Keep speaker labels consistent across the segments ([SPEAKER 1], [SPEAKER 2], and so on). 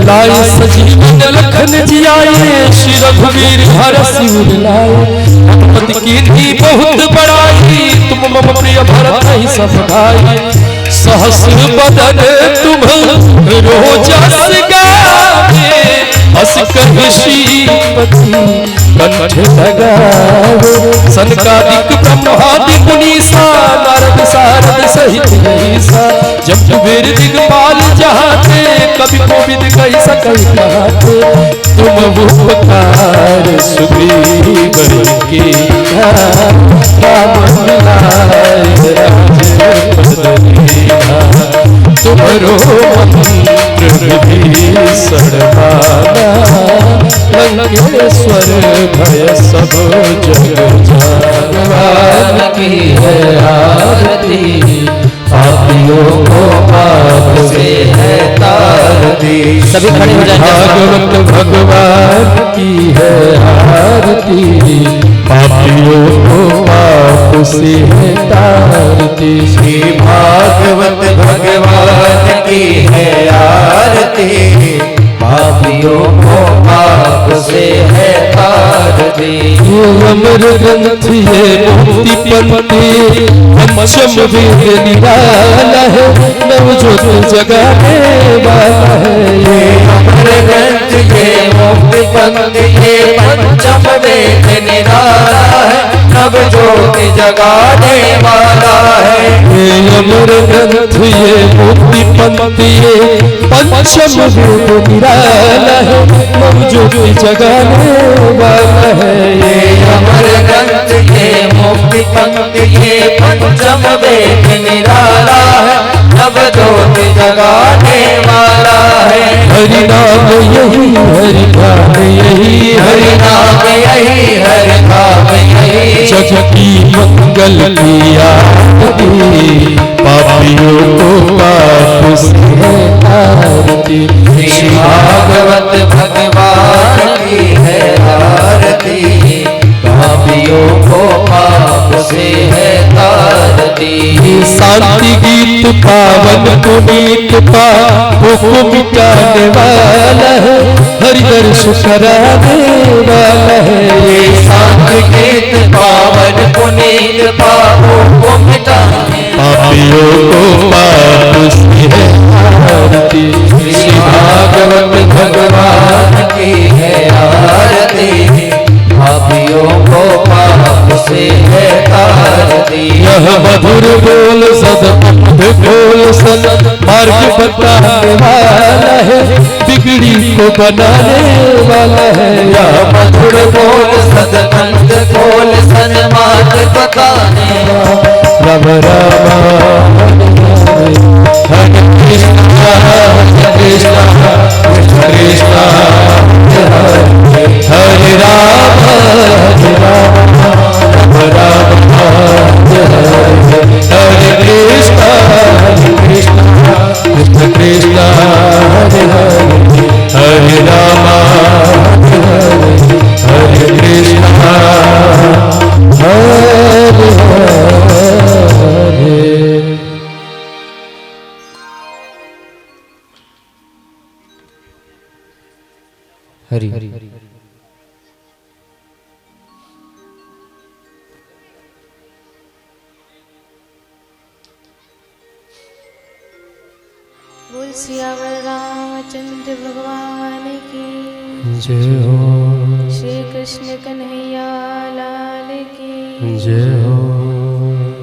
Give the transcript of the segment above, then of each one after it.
[SPEAKER 1] लाए सजीवन लखन जियाए, श्री रघुवीर हर सिर लाए। हनुमत कीन्ही बहुत बड़ाई, तुम मम प्रिय भरत ही सब भाई। सहस बदन तुम रोजस गावे, अस कहि श्रीपति कंठ लगावे। सनकादिक ब्रह्मादि मुनीसा, नारद सारद सहित ईसा। जब कुबेर दिगपाल जहाते, कवि कोविद कहि सकल कहते। तुम उपकार सुग्रीव की राम मिलाए, तुम्हारो मंत्र विभीषण माना। लंकेश्वर भय सब जग जाना। की है आरती, पापियों को पाप से है तारती।
[SPEAKER 2] सभी खड़े हो जाएं।
[SPEAKER 1] भागवत भगवान की है आरती, पापियों को पाप से है तारती।
[SPEAKER 3] श्री भागवत भगवान की है आरती, पापियों को पाप से है तारती।
[SPEAKER 1] अमर ग्रंथ ये मुक्ति पंथी, पंचम वेद निराला है। नवजोत जगाने वाला है।
[SPEAKER 3] ये अमर ग्रंथ ये मुक्ति पंथ ये पंचम वेद निराला है। नवजोत जगाने वाला है।
[SPEAKER 1] ये अमर ग्रंथ ये मुक्ति पंथ ये पंचम वेद निराला है। नवजोत जगाने वाला है।
[SPEAKER 3] ये अमर ग्रंथ ये मुक्ति पंथ ये पंचम वेद निराला है। नवजोत जगाने वाला है।
[SPEAKER 1] हरि नाम यही हरि नाम यही
[SPEAKER 3] हरि नाम यही हरि नाम यही।
[SPEAKER 1] जग की मंगल की आरती, पापियों को पाप से है तारती।
[SPEAKER 3] श्री भागवत भगवान की है आरती, पापियों को पाप से है तारती।
[SPEAKER 1] शांति गीत पावन पुनीत पापों को मिटाने वाला है। हरि दर्श कराने वाला है।
[SPEAKER 3] ये शांति गीत पावन पुनीत पापों को मिटाने,
[SPEAKER 1] पापियों को पाप से है तारती।
[SPEAKER 3] श्री भागवत भगवान की है आरती, पापियों को पाप से है तारती।
[SPEAKER 1] यह मधुर बोल सदबुद्ध बोल सद मार्ग बताने वाला है। बिगड़ी को बनाने वाला है।
[SPEAKER 3] यह मधुर बोल सदबुद्ध बोल सन्मार्ग बताने वाला।
[SPEAKER 1] राम राम हरे कृष्ण कृष्ण कृष्ण हरे राम राम हरे कृष्ण कृष्ण कृष्ण हरे राम हरे कृष्ण हरि हरि।
[SPEAKER 4] बोल सियावर रामचंद्र भगवान की
[SPEAKER 1] जय हो।
[SPEAKER 4] श्री कृष्ण कन्हैया लाल की
[SPEAKER 1] जय हो।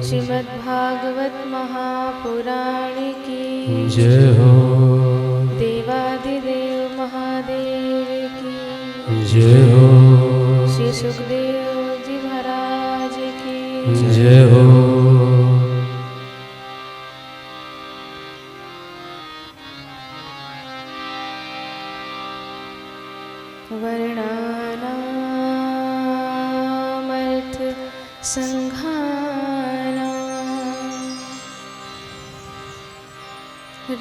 [SPEAKER 4] श्रीमद् भागवत महापुराण की
[SPEAKER 1] जय हो।
[SPEAKER 4] देवादिदेव महादेव की
[SPEAKER 1] जय हो।
[SPEAKER 4] श्री सुखदेव जी महाराज की
[SPEAKER 1] जय हो।
[SPEAKER 4] वर्णानामर्थ संघानां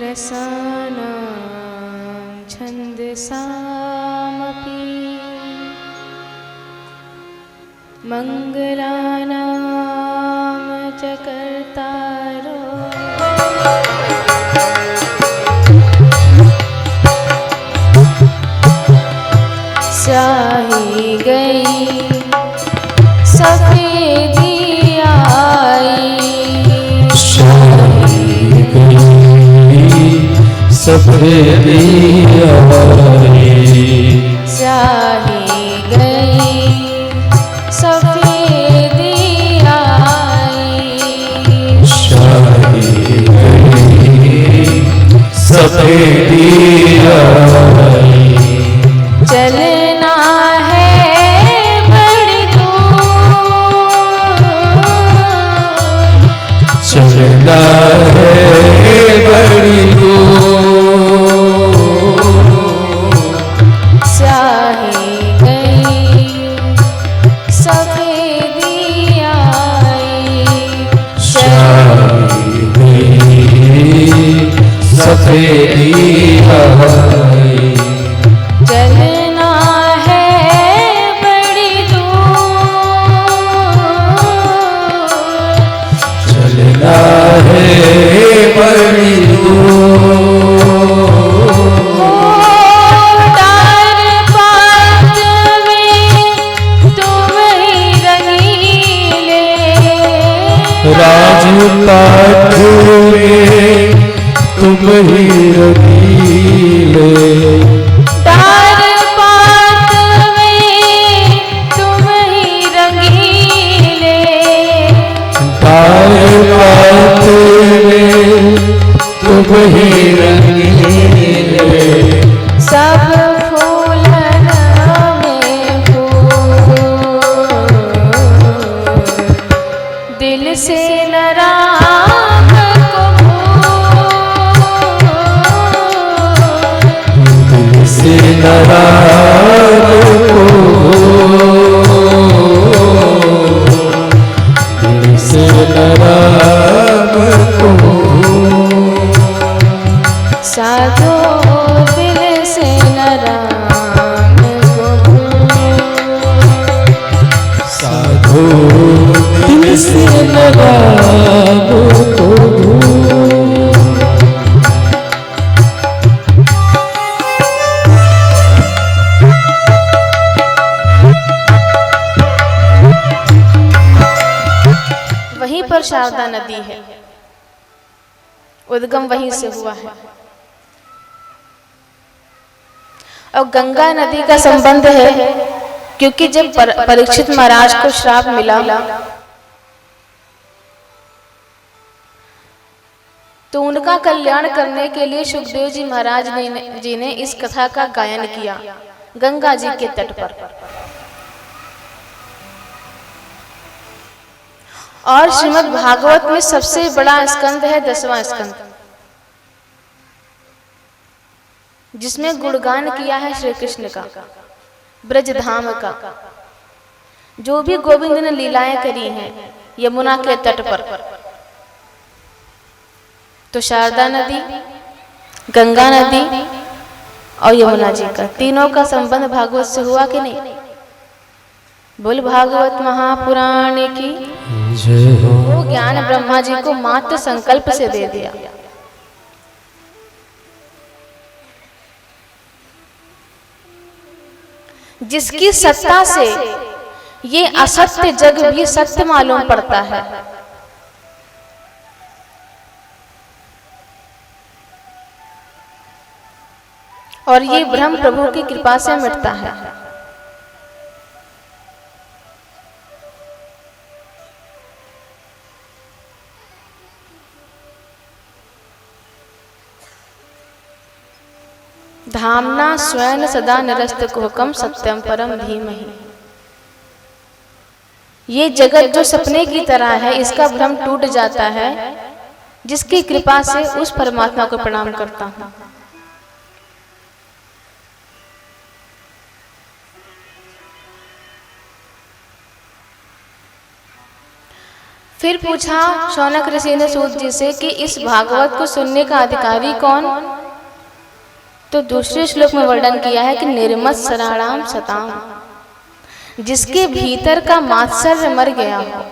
[SPEAKER 4] रसानां छन्दसामपि मंगलानां च कर्तारो सफेदी आई,
[SPEAKER 1] शाही गई सफेदी आई,
[SPEAKER 4] स्याही गई सफेदी आई,
[SPEAKER 1] शाही गई सफेदी आई।
[SPEAKER 4] चलना है बड़ी दूर,
[SPEAKER 1] चलना है बड़ी दूर,
[SPEAKER 4] स्याही गई सफेदी आई,
[SPEAKER 1] शाही गई सफेदी आई।
[SPEAKER 4] चलना है बड़ी दूर,
[SPEAKER 1] चलना है बड़ी दूर,
[SPEAKER 4] डार पात में तुम ही रंगीले,
[SPEAKER 1] राजपाट में तुम ही रंगीले,
[SPEAKER 4] डार पात में तुम ही रंगीले,
[SPEAKER 1] राजपाट में तुम ही रंगीले,
[SPEAKER 4] सब फूलन में फूल, दिल से न राम को भूल,
[SPEAKER 1] दिल से नाराज को, दिल से नाराज को,
[SPEAKER 4] साधो दिल से न राम को भूल,
[SPEAKER 1] साधो दिल से नाराज को भूल।
[SPEAKER 4] वहीं पर शारदा नदी है, उद्गम वहीं से हुआ है। और गंगा नदी का संबंध है क्योंकि जब परीक्षित महाराज को श्राप मिला तो उनका कल्याण करने के लिए सुखदेव जी महाराज जी ने इस कथा का गायन किया गंगा जी के तट पर। और श्रीमद् भागवत में सबसे बड़ा स्कंद है 10वां स्कंद, जिसमें गुणगान किया है श्री कृष्ण का, ब्रजधाम का, जो भी गोविंद ने लीलाएं करी हैं यमुना के तट पर। तो शारदा नदी, गंगा नदी और यमुना जी का, तीनों का संबंध भागवत से हुआ कि नहीं? बोल भागवत महापुराण की
[SPEAKER 1] जय हो।
[SPEAKER 4] वो ज्ञान ब्रह्मा जी को मात्र संकल्प से दे दिया। जिसकी सत्ता से ये असत्य जग भी सत्य मालूम पड़ता है। और ये ब्रह्म प्रभु की कृपा से मिटता है। धामना स्वयं सदा निरस्त कोहकम सत्यम परम धीमहि। ये जगत जो सपने की तरह है, इसका भ्रम टूट जाता है जिसकी कृपा से उस परमात्मा को प्रणाम करता हूँ। फिर पूछा शौनक ऋषि ने सूत जी से कि इस भागवत को सुनने का अधिकारी कौन? तो दूसरे श्लोक में वर्णन किया है कि निर्मत सराणाम सताम, जिसके भीतर का मात्सर्य मर गया हो।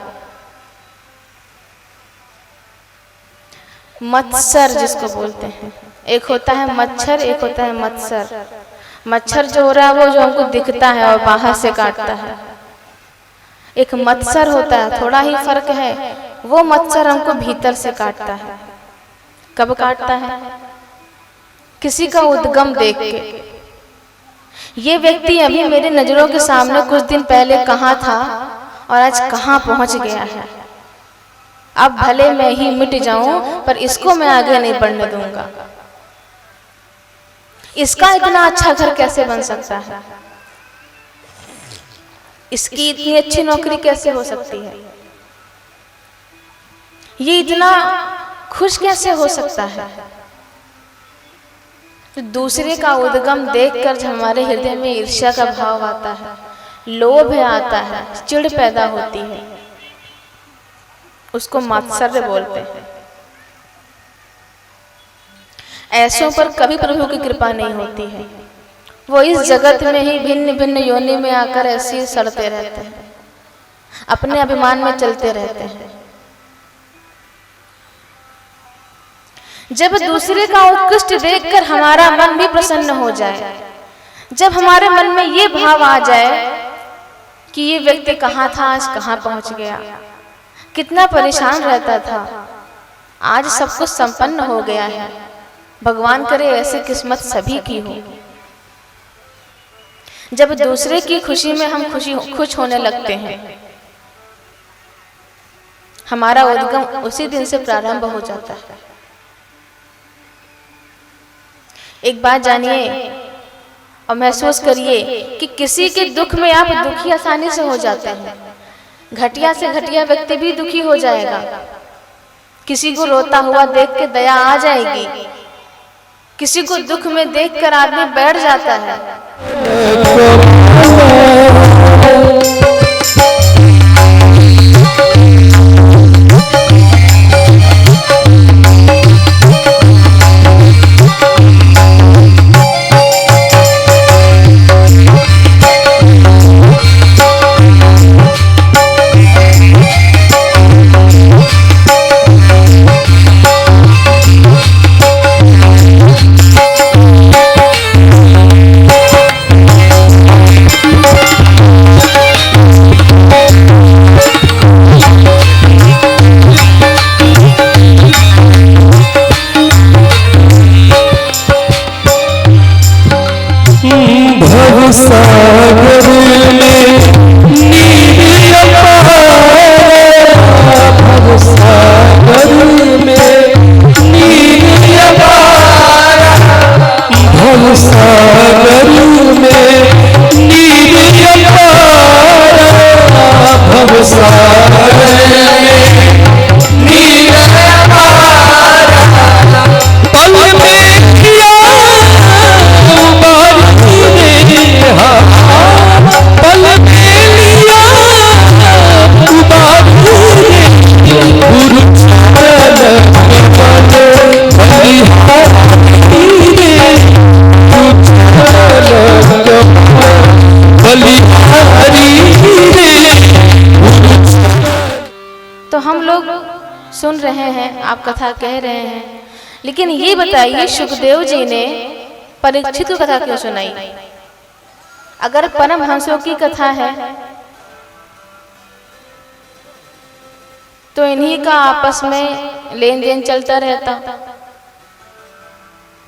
[SPEAKER 4] मत्सर जिसको बोलते हैं, एक होता है मच्छर, एक होता है मत्सर। मच्छर जो हो रहा है वो जो हमको दिखता है और बाहर से काटता है, एक मत्सर होता है, थोड़ा ही फर्क है। वो मत्सर हमको भीतर से काटता है। कब काटता है? किसी का उद्गम देख के। ये व्यक्ति अभी मेरे नजरों के सामने कुछ दिन पहले कहाँ था और आज कहाँ पहुंच गया है। अब भले मैं ही मिट जाऊं, पर इसको मैं आगे नहीं बढ़ने दूंगा। इसका इतना अच्छा घर कैसे बन सकता है? इसकी इतनी अच्छी नौकरी कैसे हो सकती है? ये इतना खुश कैसे हो सकता है? तो दूसरे का उद्गम देखकर जब हमारे हृदय में ईर्ष्या का भाव आता है, लोभ आता है, चिढ़ पैदा होती है, उसको मात्सर्य बोलते हैं। ऐसों पर कभी प्रभु की कृपा नहीं होती है। वो इस जगत में ही भिन्न भिन्न योनि में आकर ऐसे सड़ते रहते हैं, अपने अभिमान में चलते रहते हैं। जब दूसरे का उत्कृष्ट देखकर हमारा मन भी प्रसन्न हो जाए, जब हमारे मन में ये भाव आ जाए कि ये व्यक्ति कहाँ था, आज कहाँ पहुंच गया, कितना परेशान रहता था, आज सब कुछ संपन्न हो गया है। भगवान करे ऐसी किस्मत सभी की हो। जब दूसरे की खुशी में हम खुश होने लगते हैं, हमारा उद्गम उसी दिन से प्रारंभ हो जाता है। एक बात जानिए और महसूस करिए कि किसी के दुख में आप दुखी आसानी से हो जाते हैं। घटिया से घटिया व्यक्ति भी दुखी हो जाएगा। किसी को रोता हुआ देख के दया आ जाएगी, किसी को दुख में देखकर आदमी बैठ जाता है। तो हम लोग सुन रहे हैं, आप कथा कह रहे हैं, लेकिन ये बताइए सुखदेव जी ने परीक्षित को कथा क्यों सुनाई? अगर परमहंसों की कथा है तो इन्हीं का आपस में लेन देन चलता रहता,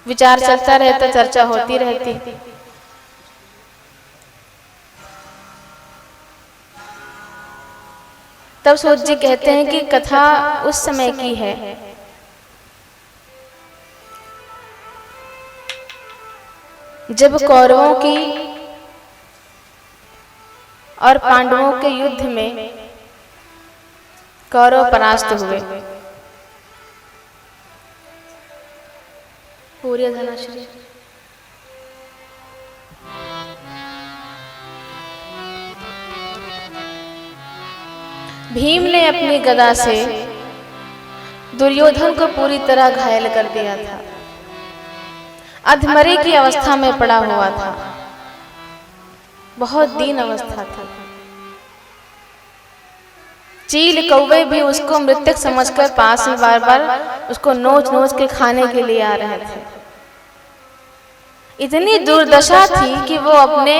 [SPEAKER 4] विचार चलता रहता, चर्चा होती रहती। तब सूत जी कहते हैं कि कथा उस समय की है जब कौरवों की और पांडवों के युद्ध में कौरव परास्त हुए। पूरी धनाश्री भीम ने अपनी गदा से दुर्योधन को पूरी तरह घायल कर दिया था। अधमरे की अवस्था में पड़ा हुआ था, बहुत दीन अवस्था था। चील कौवे भी उसको मृतक समझकर पास में बार बार उसको नोच नोच के खाने के लिए आ रहे थे। इतनी दुर्दशा थी कि वो अपने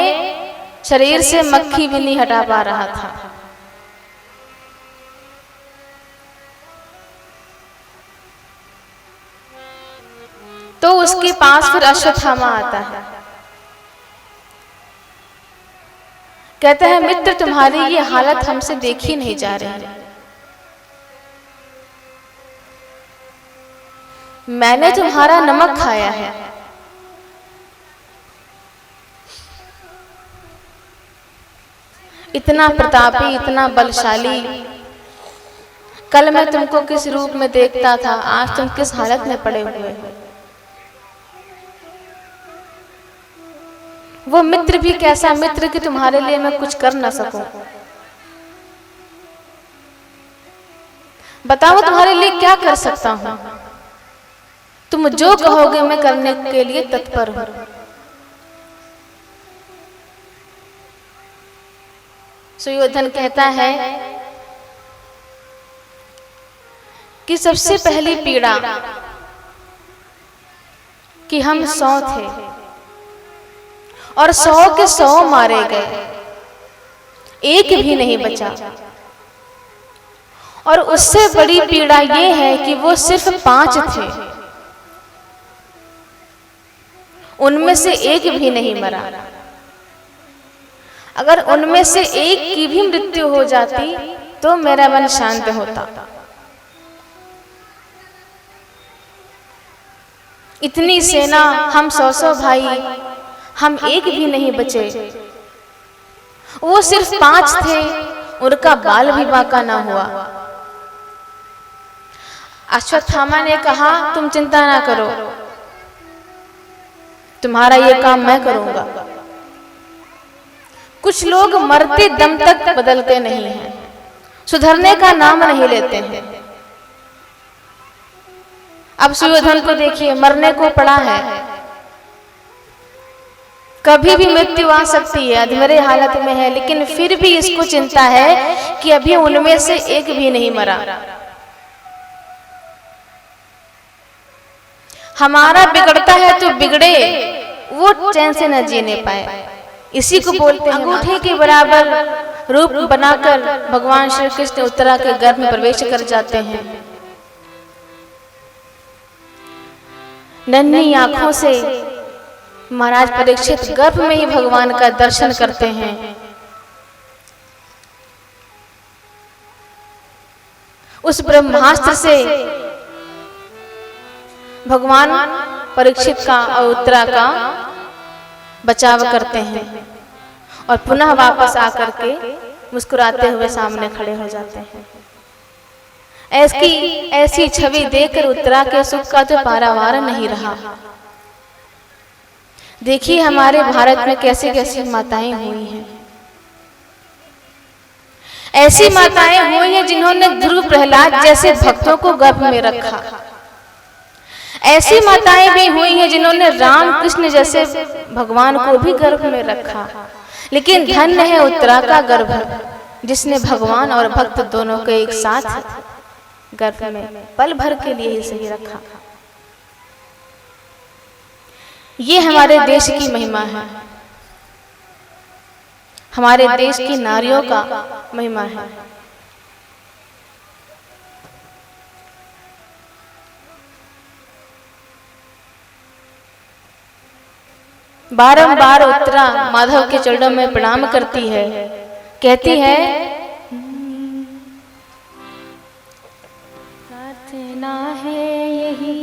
[SPEAKER 4] शरीर से मक्खी भी नहीं हटा पा रहा था। तो उसके पास फिर अश्वत्थामा आता है, कहता है मित्र तुम्हारी ये हालत हमसे देखी नहीं जा रही, मैंने तुम्हारा नमक खाया है, इतना प्रतापी इतना बलशाली, कल मैं तुमको किस रूप में देखता था, आज तुम किस हालत में पड़े हुए हो। वो मित्र भी कैसा मित्र कि तुम्हारे लिए मैं कुछ कर ना सकूं। बताओ तुम्हारे लिए क्या कर सकता हूं, तुम जो कहोगे मैं करने के लिए तत्पर हूं। सुयोधन कहता है कि सबसे पहली पीड़ा कि हम 100 थे और 100 के 100 मारे गए, एक भी नहीं बचा। और उससे बड़ी पीड़ा ये है कि वो सिर्फ 5 थे, उनमें से एक भी नहीं मरा। अगर उनमें से एक की भी मृत्यु हो जाती तो मेरा मन शांत होता। इतनी सेना, हम 100 भाई, हम एक भी नहीं बचे। वो सिर्फ 5 थे, उनका बाल भी बांका ना हुआ। अश्वत्थामा ने कहा तुम चिंता ना करो, तुम्हारा ये काम मैं करूंगा। कुछ लोग मरते दम तक बदलते नहीं हैं, सुधरने का नाम नहीं लेते हैं। अब सुयोधन को देखिए, मरने को पड़ा है, कभी भी मृत्यु आ सकती है, अधमरे हालत में है, लेकिन फिर भी इसको चिंता है कि अभी उनमें से एक भी नहीं मरा। हमारा बिगड़ता है तो बिगड़े, वो चैन से न जीने पाए। इसी को बोलते हैं अंगूठे के बराबर रूप बनाकर भगवान श्री कृष्ण उत्तरा के गर्भ में प्रवेश कर जाते हैं। नन्ही आंखों से महाराज परीक्षित गर्भ में ही भगवान का दर्शन करते हैं। उस ब्रह्मास्त्र से भगवान परीक्षित का और उत्तरा का बचाव करते हैं और पुनः वापस आकर के मुस्कुराते हुए सामने खड़े हो जाते हैं। ऐसी छवि देखकर उत्तरा के सुख का तो पारावार नहीं रहा। देखिए हमारे भारत में कैसी कैसी माताएं हुई हैं। ऐसी माताएं हुई हैं जिन्होंने ध्रुव प्रहलाद जैसे भक्तों को गर्भ में रखा। ऐसी माताएं भी हुई हैं जिन्होंने राम कृष्ण जैसे भगवान को भी गर्भ में रखा। लेकिन धन्य है उत्तरा का गर्भ, जिसने भगवान और भक्त दोनों को एक साथ गर्भ में पल भर के लिए ही सही रखा। ये हमारे देश की महिमा है, हमारे देश की नारियों का महिमा है। बारंबार उत्तरा माधव के चरणों में प्रणाम करती है, कहती है प्रार्थना है यही,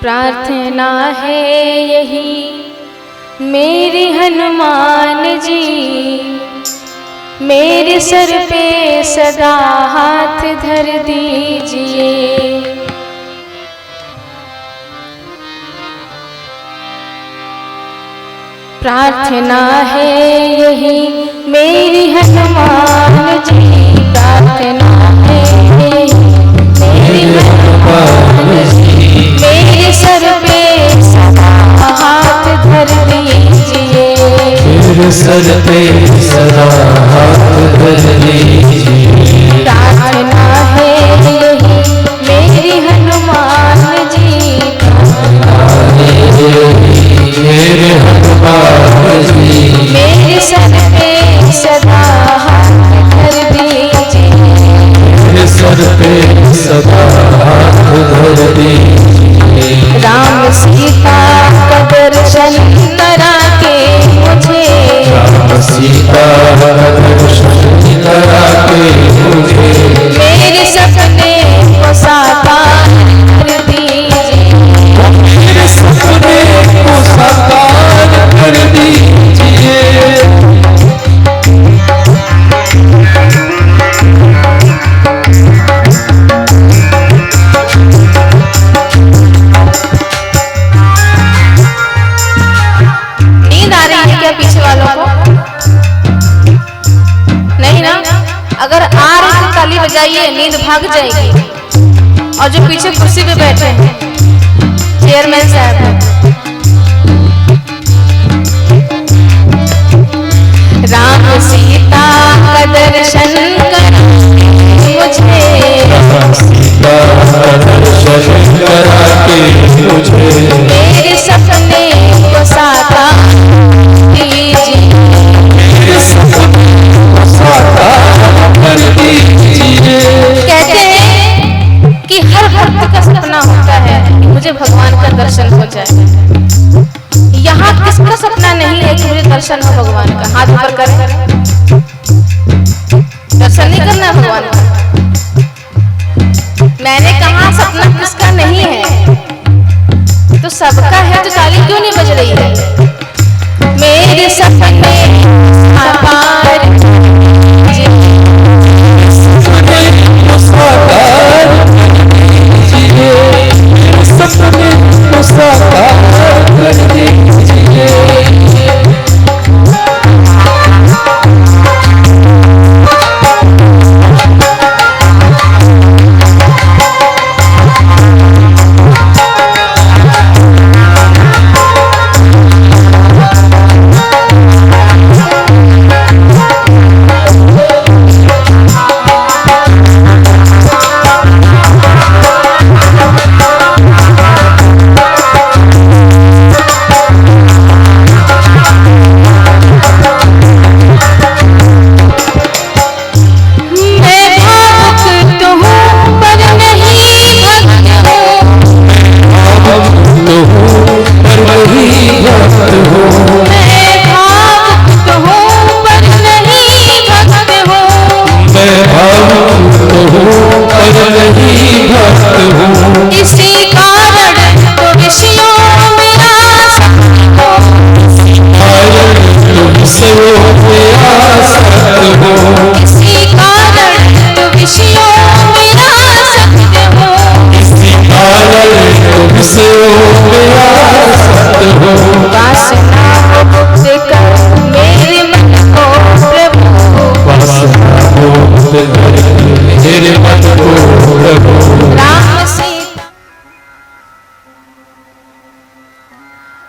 [SPEAKER 4] प्रार्थना है यही मेरी हनुमान जी, मेरे सर पे सदा हाथ धर दीजिए। प्रार्थना है यही मेरी हनुमान जी, प्रार्थना है यही मेरी हनुमान जी, मेरे सर पे सदा हाथ धर दीजिए।
[SPEAKER 3] मेरे सर पे सदा हाथ धर लीजिए।
[SPEAKER 4] प्रार्थना है यही मेरी हनुमान जी,
[SPEAKER 3] मेरे हनुमान जी,
[SPEAKER 4] मेरे सर पे सदा हाथ धर
[SPEAKER 1] पे सदा हाथ धर दीजिए।
[SPEAKER 4] राम सीता का दर्शन करा के मुझे,
[SPEAKER 1] राम सीता का दर्शन करा के मुझे,
[SPEAKER 4] मेरे सपने को साकार कर दीजिए।
[SPEAKER 1] मेरे सपने को साकार कर दीजिए।
[SPEAKER 4] नींद आ रही है क्या पीछे वालों को? नहीं ना? अगर आ रही तो ताली बजाइए, नींद भाग जाएगी। और जो पीछे कुर्सी पे बैठे हैं चेयरमैन साहब, राम सीता का दर्शन कर मुझे,
[SPEAKER 1] राम सीता का दर्शन करा के मुझे,
[SPEAKER 4] मेरे सपने को साकार कीजिए।
[SPEAKER 1] मेरे सपने को साकार कर दीजिए।
[SPEAKER 4] कहते हैं कि हर भक्त का सपना होता है कि मुझे भगवान का दर्शन हो जाए। यहाँ किसका सपना नहीं है कि मुझे दर्शन हो भगवान का? हाथ ऊपर करें। दर्शन नहीं करना है भगवान का? मैंने कहा सपना किसका नहीं है? तो सबका है, तो ताली क्यों नहीं बज रही है? मेरे सपने साकार कीजिए।
[SPEAKER 1] सपने को साकार कीजिए। सपने को साकार कर दीजिए।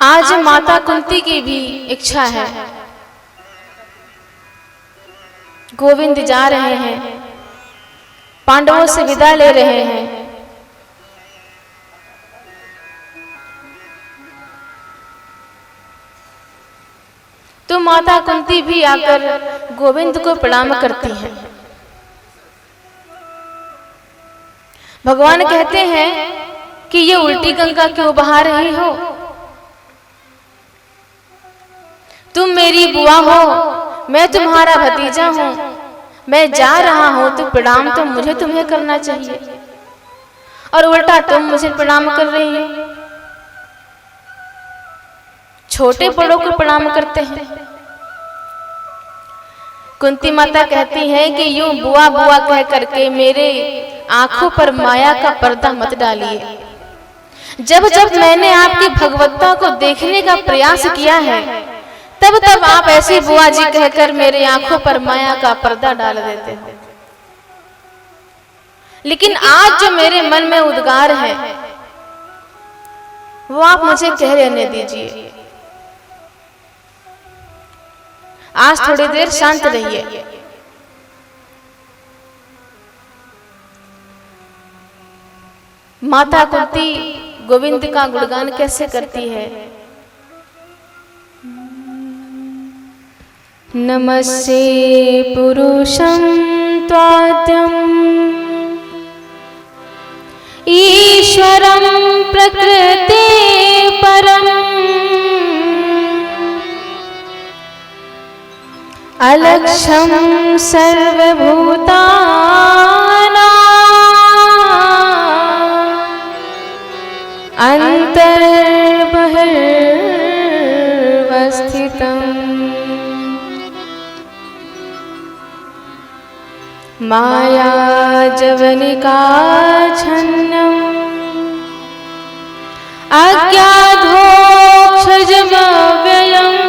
[SPEAKER 4] आज माता कुंती की भी इच्छा है, गोविंद जा रहे हैं, पांडवों से विदा ले रहे हैं। तो माता कुंती भी आकर गोविंद को प्रणाम करती हैं। भगवान कहते हैं कि ये उल्टी गंगा क्यों बहा रही हो? तुम मेरी बुआ हो, मैं तुम्हारा भतीजा हूं, मैं जा रहा हूं तो प्रणाम तो मुझे तुम्हें करना चाहिए, और उल्टा तुम मुझे प्रणाम कर रही हो। छोटे बड़ों को प्रणाम करते हैं। कुंती माता कहती है कि यूं बुआ बुआ कह करके मेरे आंखों पर माया का पर्दा मत डालिए। जब जब मैंने आपकी भगवत्ता को देखने का प्रयास किया है, तब तब आप ऐसी बुआ जी कहकर मेरे आंखों पर माया का पर्दा डाल देते हो। लेकिन आज जो मेरे मन में उद्गार है वो आप मुझे कह लेने दीजिए। आज थोड़ी देर शांत रहिए। माता कुंती गोविंद का गुणगान कैसे करती है? नमस्ते पुरुषं त्वाद्यं ईश्वरं प्रकृते परम् अलक्ष्यं सर्वभूतानां अन्तर्बहिर्वस्थितम् मायाजवनिकाच्छन्नम् अज्ञातोऽक्षजमव्ययम्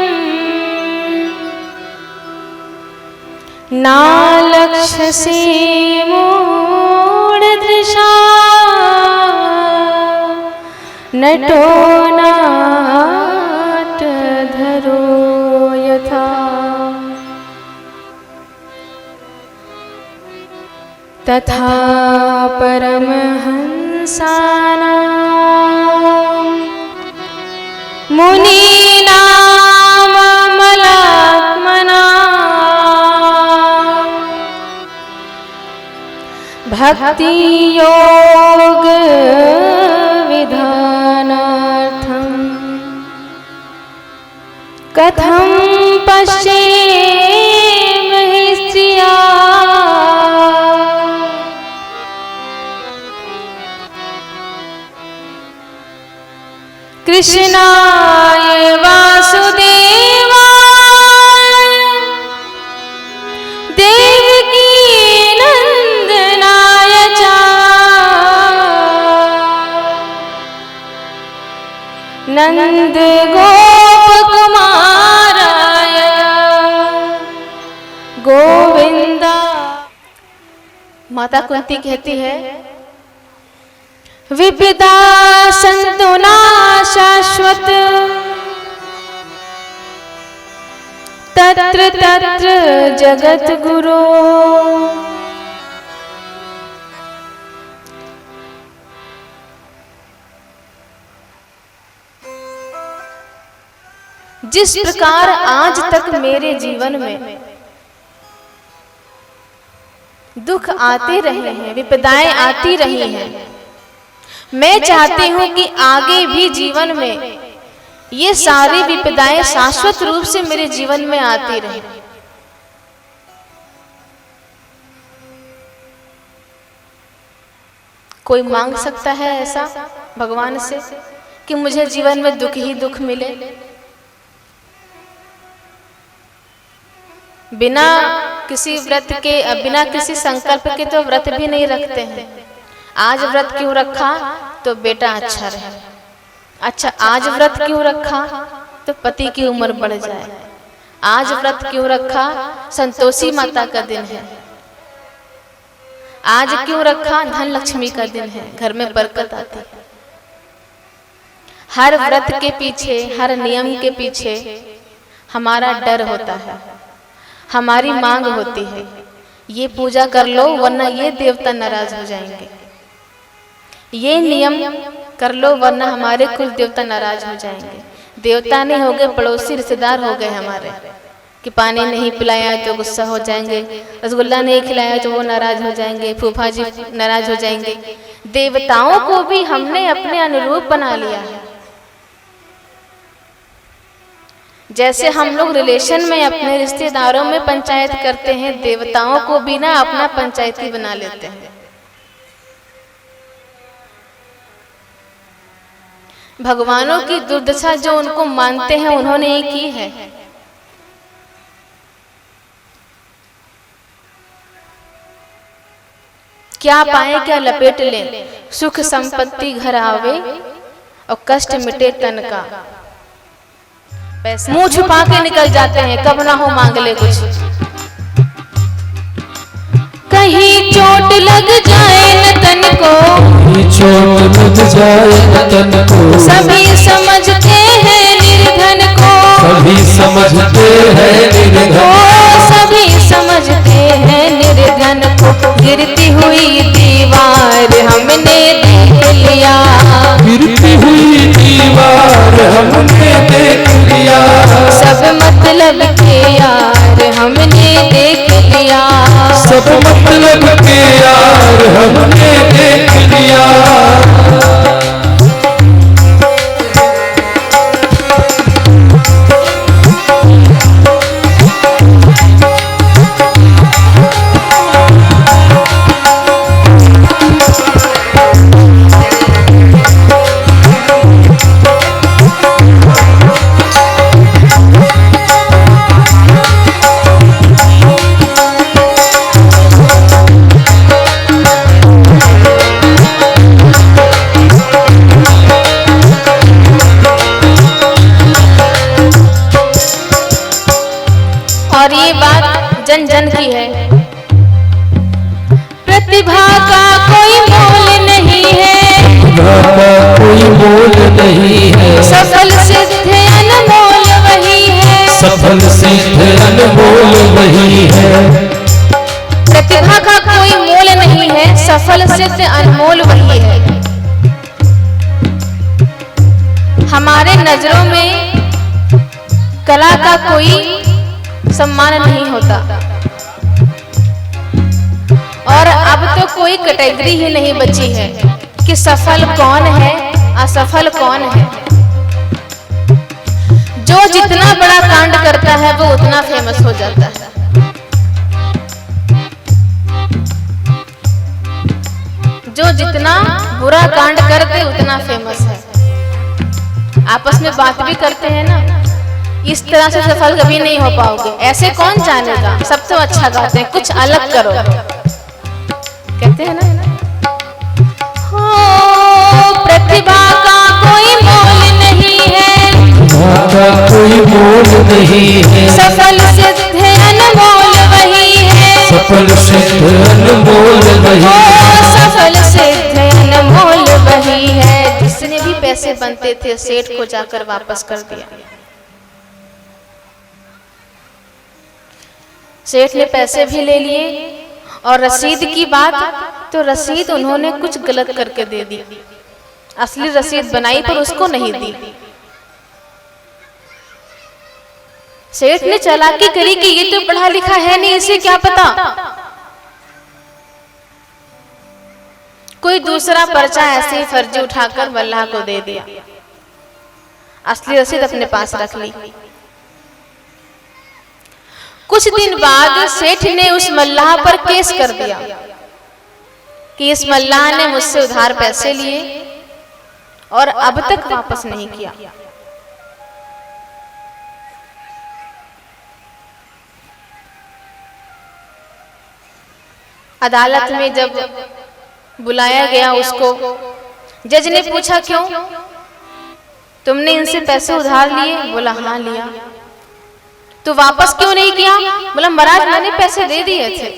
[SPEAKER 4] नालक्ष्यसे मूढदृशा नटो नाट्यधरो यथा तथा परमहंसानां मुनीनाममलात्मनां भक्तियोग विधानार्थं कथं पश्येमहि स्त्रिया कृष्णाय वासुदेवाय देवकी नंदनाय च नंद गोपकुमाराय गोविंदा। माता कुंती कहती है विविदा संतो न शाश्वत तत्र तत्र जगत गुरो। जिस प्रकार आज तक मेरे जीवन में दुख आते रहे हैं, विपदाएं आती रही हैं, मैं चाहती हूं कि आगे भी जीवन में ये सारी विपदाएं शाश्वत रूप से मेरे जीवन में आती रहे। कोई मांग सकता है ऐसा भगवान से कि मुझे जीवन में दुख ही दुख मिले? बिना किसी व्रत के, बिना किसी संकल्प के तो व्रत भी नहीं रखते हैं। आज व्रत क्यों रखा? तो बेटा अच्छा रहे। अच्छा, आज व्रत क्यों रखा? तो पति की उम्र बढ़ जाए। आज व्रत क्यों रखा? संतोषी माता का दिन है। आज क्यों रखा? धन लक्ष्मी का दिन है, घर में बरकत आती है। हर व्रत के पीछे, हर नियम के पीछे हमारा डर होता है, हमारी मांग होती है, ये पूजा कर लो वरना ये देवता नाराज हो जाएंगे, ये नियम कर लो वरना हमारे कुल देवता नाराज हो जाएंगे। देवता नहीं हो गए, पड़ोसी रिश्तेदार हो गए हमारे, कि पानी नहीं पिलाया तो गुस्सा हो जाएंगे, रसगुल्ला नहीं खिलाया तो वो नाराज हो जाएंगे, फूफा जी नाराज हो जाएंगे। देवताओं को भी हमने अपने अनुरूप बना लिया है। जैसे हम लोग रिलेशन में अपने रिश्तेदारों में पंचायत करते हैं, देवताओं को भी ना अपना पंचायती बना लेते हैं। भगवानों की दुर्दशा जो उनको मानते हैं उन्होंने ही की है। क्या पाए क्या लपेट लें, सुख संपत्ति घर आवे और कष्ट मिटे तन का। मुंह छुपा के निकल जाते हैं, कब ना हो मांग ले कुछ। कहीं चोट लग जाए न तन को,
[SPEAKER 1] चोट लग जाए न तन को,
[SPEAKER 4] सभी समझते हैं निर्धन को,
[SPEAKER 1] सभी समझते हैं निर्धन,
[SPEAKER 4] सभी समझते हैं निर्धन को। गिरती हुई दीवार हमने देख लिया,
[SPEAKER 1] गिरती हुई दीवार हमने देख लिया,
[SPEAKER 4] सब मतलब के यार हमने देख लिया,
[SPEAKER 1] सब मतलब के यार हमने देख लिया।
[SPEAKER 4] जन जन की है। प्रतिभा का कोई मोल नहीं है,
[SPEAKER 1] कोई मोल नहीं है,
[SPEAKER 4] सफल सिद्ध अनमोल वही है,
[SPEAKER 1] सफल सिद्ध अनमोल वही है।
[SPEAKER 4] प्रतिभा का कोई मोल नहीं है, सफल सिद्ध अनमोल वही है। हमारे नजरों में कला का कोई सम्मान नहीं होता और अब तो कोई कैटेगरी ही नहीं बची है कि सफल कौन है असफल कौन है। जो जितना बड़ा कांड करता है वो उतना फेमस हो जाता है। जो जितना बुरा कांड करते उतना फेमस है। आपस में बात भी करते हैं ना, इस तरह से सफल कभी नहीं हो पाओगे, ऐसे कौन जानेगा, सब तो अच्छा गाते हैं, कुछ अलग करो, कहते हैं ना। हो प्रतिभा का कोई मोल नहीं है,
[SPEAKER 1] कोई मोल नहीं है,
[SPEAKER 4] सफल सिद्ध अनमोल वही है,
[SPEAKER 1] सफल सिद्ध अनमोल वही है,
[SPEAKER 4] सफल सिद्ध अनमोल वही है। जिसने भी पैसे बनते थे सेठ को जाकर वापस कर दिया। सेठ ने पैसे भी ले लिए और रसीद की बात तो रसीद उन्होंने कुछ गलत करके दे दी। असली रसीद बनाई पर उसको नहीं दी। सेठ ने चालाकी करी कि ये तो पढ़ा लिखा है नहीं, इसे क्या पता, कोई दूसरा पर्चा ऐसे ही फर्जी उठाकर मल्लाह को दे दिया। असली रसीद अपने पास रख ली। कुछ दिन बाद सेठ ने उस मल्लाह पर केस कर दिया कि इस मल्लाह ने मुझसे उधार पैसे लिए और अब तक वापस नहीं किया। अदालत में जब बुलाया गया उसको, जज ने पूछा क्यों तुमने इनसे पैसे उधार लिए? बोला हाँ लिया। तो वापस क्यों नहीं किया? बोला महाराज मैंने पैसे दे दिए थे।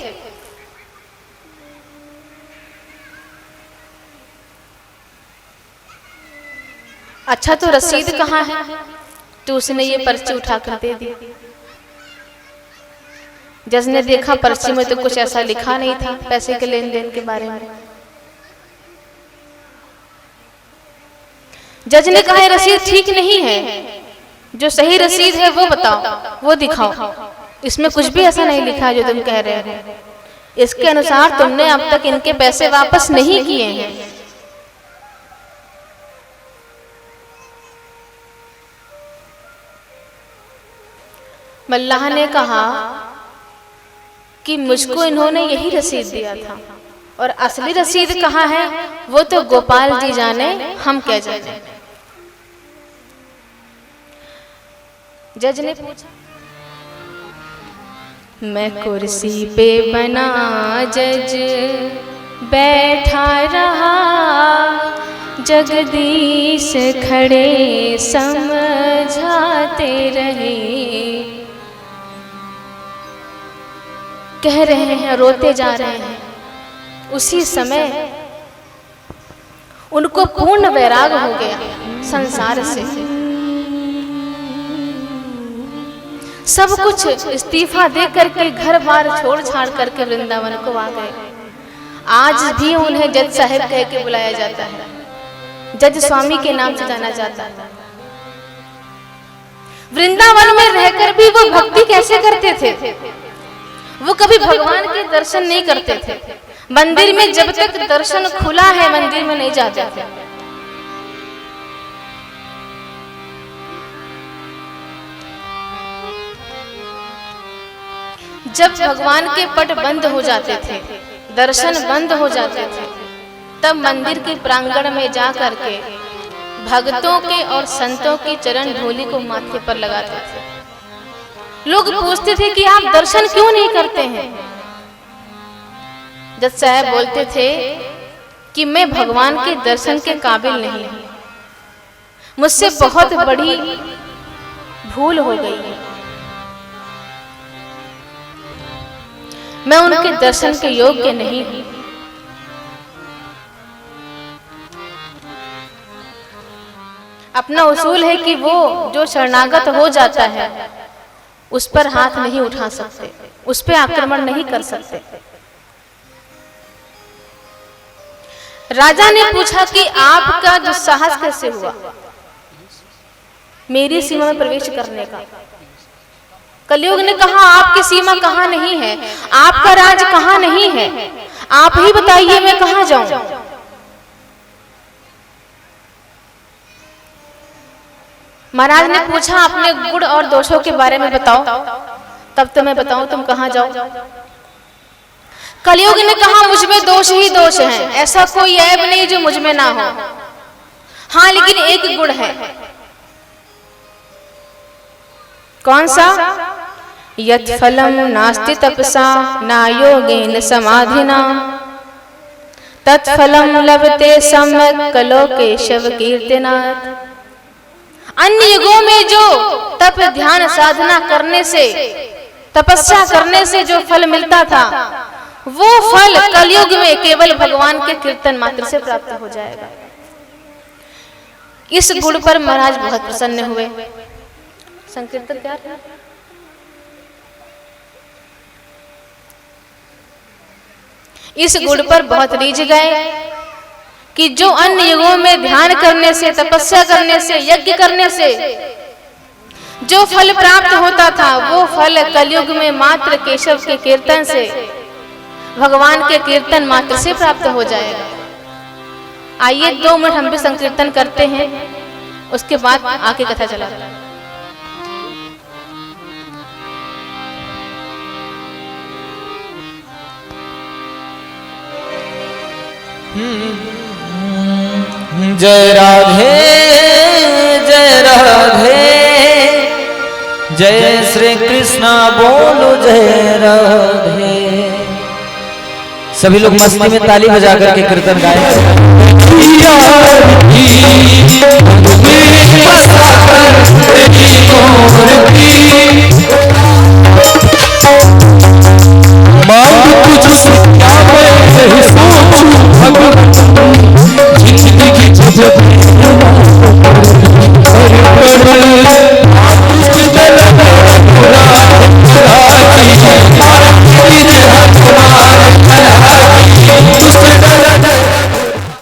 [SPEAKER 4] अच्छा तो रसीद कहाँ है? तो उसने ये पर्ची उठाकर दे दी। जज ने देखा पर्ची में तो कुछ ऐसा लिखा नहीं था पैसे के लेन देन के बारे में। जज ने कहा रसीद ठीक नहीं है, जो सही रसीद है वो बताओ, वो दिखाओ, इसमें कुछ भी ऐसा नहीं लिखा जो तुम कह रहे हो। इसके अनुसार तुमने अब तक इनके पैसे वापस नहीं किए हैं। मल्लाह ने कहा कि मुझको इन्होंने यही रसीद दिया था और असली रसीद कहाँ है वो तो गोपाल जी जाने, हम क्या जाने। जज ने पूछा, मैं कुर्सी पे बना जज बैठा रहा, जगदीश खड़े समझाते रहे। कह रहे हैं, रोते जा रहे हैं। उसी समय उनको पूर्ण वैराग हो गया संसार से। सब कुछ इस्तीफा दे करके घर बार छोड़ छाड़ करके वृंदावन को आ गए। आज भी उन्हें जज साहब कह के बुलाया जाता है, जज स्वामी के नाम से जाना जाता है। वृंदावन में रहकर भी वो भक्ति कैसे करते थे? वो कभी भगवान के दर्शन नहीं करते थे। मंदिर में जब तक दर्शन खुला है मंदिर में नहीं जाते थे। जब भगवान के पट बंद हो जाते थे, दर्शन बंद हो जाते थे, तब मंदिर के प्रांगण में जा करके भक्तों के और संतों की चरण धूलि को माथे पर लगाते थे। लोग पूछते थे कि आप दर्शन क्यों नहीं करते हैं? जज साहब बोलते थे कि मैं भगवान के दर्शन के काबिल नहीं हूं, मुझसे बहुत बड़ी भूल हो गई है। मैं उनके दर्शन के योग्य नहीं हूं। अपना उसूल है कि वो जो शरणागत हो जाता है उस पर हाथ नहीं उठा सकते, उस पर आक्रमण नहीं कर सकते। राजा ने पूछा कि आपका दुस्साहस कैसे हुआ मेरी सीमा में प्रवेश करने का। कलयुग ने कहा आपकी सीमा कहां नहीं है, आपका राज कहां नहीं है, आप ही बताइए मैं कहां जाऊं। महाराज ने पूछा अपने गुण और दोषों के बारे में बताओ, तब तो मैं बताऊं तुम कहां जाओ। कलयुग ने कहा मुझ में दोष ही दोष हैं, ऐसा कोई ऐब नहीं जो मुझ में ना हो। हाँ लेकिन एक गुण है। कौन सा? यत् फलम नास्ति तपसा ना योगेन समाधिना तत्फलम लभते सम्यक् कलो केशव कीर्तनात्। अन्य युगों में जो तप ध्यान साधना करने से, तपस्या करने से जो फल मिलता था, वो फल कलयुग में केवल भगवान के कीर्तन मात्र से प्राप्त हो जाएगा। इस गुण पर महाराज बहुत प्रसन्न हुए। संकीर्तन क्या था? इस गुण पर बहुत रीझ गए कि जो अन्य युगों में ध्यान करने से, तपस्या करने से, यज्ञ करने से जो फल प्राप्त होता था, वो फल कलयुग में मात्र केशव के कीर्तन से, भगवान के कीर्तन मात्र से प्राप्त हो जाएगा। आइए 2 मिनट हम भी संकीर्तन करते हैं, उसके बाद आगे कथा चला।
[SPEAKER 3] जय राधे जय राधे, जय श्री कृष्णा बोलो जय राधे। सभी लोग मस्ती में ताली बजा करके कीर्तन गाएं।
[SPEAKER 1] की